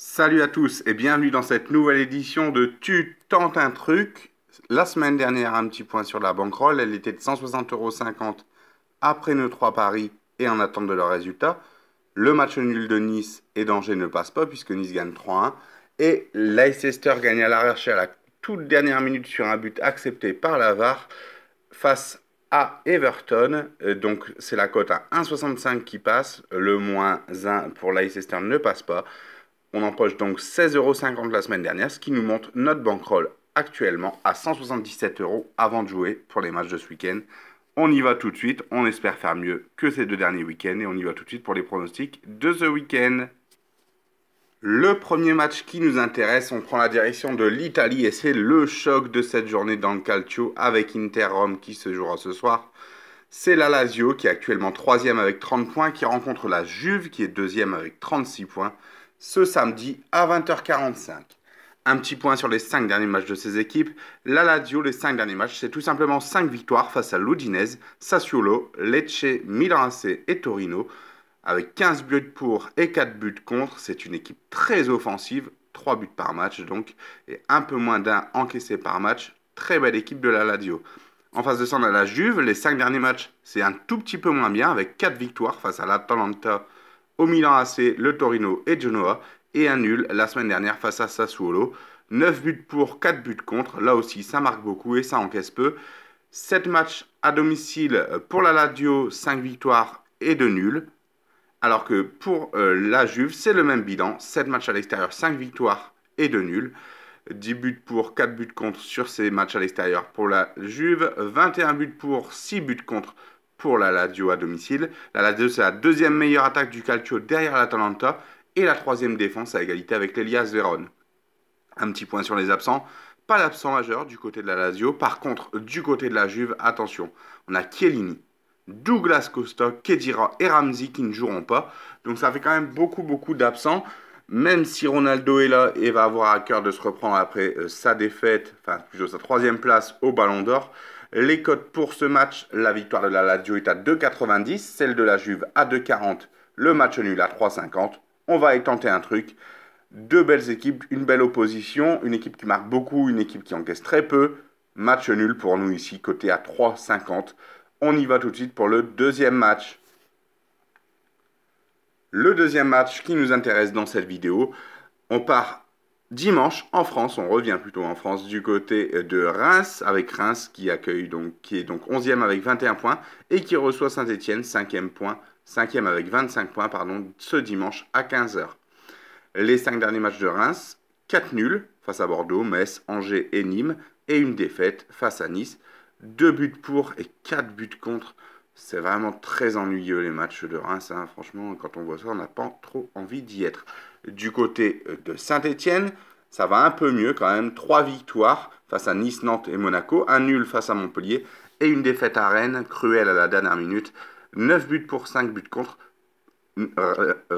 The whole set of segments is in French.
Salut à tous et bienvenue dans cette nouvelle édition de Tu tentes un truc. La semaine dernière, un petit point sur la bankroll, elle était de 160,50 € après nos trois paris et en attente de leurs résultats. Le match nul de Nice et d'Angers ne passe pas puisque Nice gagne 3-1 et Leicester gagne à l'arraché à la toute dernière minute sur un but accepté par la VAR face à Everton. Donc c'est la cote à 1,65 qui passe, le moins 1 pour Leicester ne passe pas. On empoche donc 16,50 € la semaine dernière, ce qui nous montre notre bankroll actuellement à 177 € avant de jouer pour les matchs de ce week-end. On y va tout de suite, on espère faire mieux que ces deux derniers week-ends et on y va tout de suite pour les pronostics de ce week-end. Le premier match qui nous intéresse, on prend la direction de l'Italie et c'est le choc de cette journée dans le Calcio avec Inter Rome qui se jouera ce soir. C'est la Lazio qui est actuellement 3e avec 30 points qui rencontre la Juve qui est 2e avec 36 points ce samedi à 20h45. Un petit point sur les 5 derniers matchs de ces équipes. La Lazio, les 5 derniers matchs, c'est tout simplement 5 victoires face à l'Udinese, Sassuolo, Lecce, Milan AC et Torino. Avec 15 buts pour et 4 buts contre, c'est une équipe très offensive, 3 buts par match donc, et un peu moins d'un encaissé par match. Très belle équipe de la Lazio. En face de ça, on a la Juve. Les 5 derniers matchs, c'est un tout petit peu moins bien, avec 4 victoires face à l'Atalanta, au Milan AC, le Torino et Genoa, et un nul la semaine dernière face à Sassuolo. 9 buts pour, 4 buts contre. Là aussi, ça marque beaucoup et ça encaisse peu. 7 matchs à domicile pour la Lazio, 5 victoires et 2 nuls. Alors que pour la Juve, c'est le même bilan. 7 matchs à l'extérieur, 5 victoires et 2 nuls. 10 buts pour, 4 buts contre sur ces matchs à l'extérieur pour la Juve. 21 buts pour, 6 buts contre pour la Lazio à domicile. La Lazio, c'est la deuxième meilleure attaque du Calcio derrière l'Atalanta et la troisième défense à égalité avec l'Elias Vérone. Un petit point sur les absents. Pas d'absent majeur du côté de la Lazio. Par contre, du côté de la Juve, attention, on a Chiellini, Douglas Costa, Khedira et Ramsey qui ne joueront pas. Donc ça fait quand même beaucoup d'absents. Même si Ronaldo est là et va avoir à cœur de se reprendre après sa défaite, enfin plutôt sa troisième place au Ballon d'Or, les cotes pour ce match, la victoire de la Lazio est à 2,90, celle de la Juve à 2,40, le match nul à 3,50. On va y tenter un truc. Deux belles équipes, une belle opposition, une équipe qui marque beaucoup, une équipe qui encaisse très peu. Match nul pour nous ici, coté à 3,50. On y va tout de suite pour le deuxième match. Le deuxième match qui nous intéresse dans cette vidéo, on part dimanche en France, on revient plutôt en France du côté de Reims, avec Reims qui est donc 11e avec 21 points et qui reçoit Saint-Etienne, 5e avec 25 points, ce dimanche à 15h. Les 5 derniers matchs de Reims, 4 nuls face à Bordeaux, Metz, Angers et Nîmes, et une défaite face à Nice. 2 buts pour et 4 buts contre. C'est vraiment très ennuyeux les matchs de Reims. Hein. Franchement, quand on voit ça, on n'a pas trop envie d'y être. Du côté de Saint-Etienne, ça va un peu mieux quand même. 3 victoires face à Nice, Nantes et Monaco. Un nul face à Montpellier. Et une défaite à Rennes, cruelle à la dernière minute. 9 buts pour, 5 buts contre.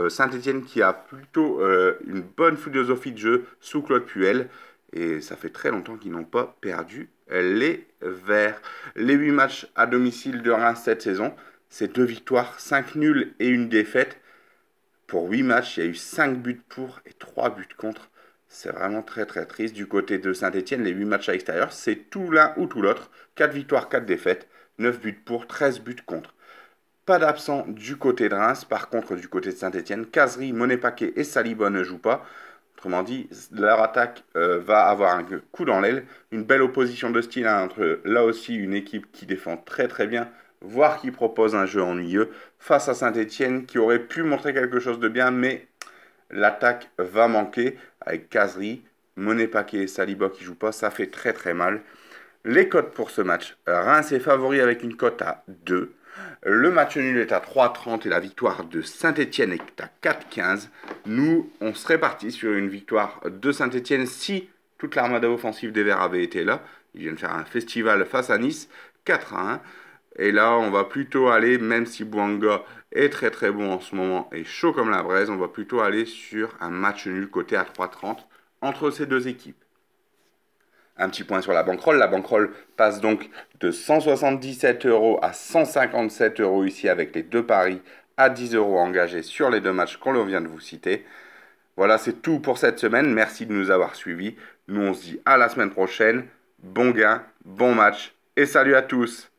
Saint-Etienne qui a plutôt une bonne philosophie de jeu sous Claude Puel. Et ça fait très longtemps qu'ils n'ont pas perdu les Verts. Les 8 matchs à domicile de Reims cette saison, c'est 2 victoires, 5 nuls et une défaite. Pour 8 matchs, il y a eu 5 buts pour et 3 buts contre. C'est vraiment très triste. Du côté de Saint-Etienne, les 8 matchs à l'extérieur, c'est tout l'un ou tout l'autre. 4 victoires, 4 défaites, 9 buts pour, 13 buts contre. Pas d'absent du côté de Reims. Par contre, du côté de Saint-Etienne, Kazri, Monet-Paquet et Saliba ne jouent pas. Autrement dit, leur attaque va avoir un coup dans l'aile. Une belle opposition de style entre, là aussi, une équipe qui défend très bien, voire qui propose un jeu ennuyeux, face à Saint-Etienne qui aurait pu montrer quelque chose de bien, mais l'attaque va manquer avec Kazri, Monet-Paquet et Saliba qui ne jouent pas. Ça fait très mal. Les cotes pour ce match. Reims est favori avec une cote à 2. Le match nul est à 3,30 et la victoire de Saint-Etienne est à 4,15. Nous, on serait parti sur une victoire de Saint-Etienne si toute l'armada offensive des Verts avait été là. Ils viennent faire un festival face à Nice, 4-1. Et là, on va plutôt aller, même si Bouanga est très bon en ce moment et chaud comme la braise, on va plutôt aller sur un match nul coté à 3,30 entre ces deux équipes. Un petit point sur la bankroll. La bankroll passe donc de 177 € à 157 € ici avec les deux paris à 10 € engagés sur les deux matchs qu'on vient de vous citer. Voilà, c'est tout pour cette semaine. Merci de nous avoir suivis. Nous, on se dit à la semaine prochaine. Bon gain, bon match et salut à tous!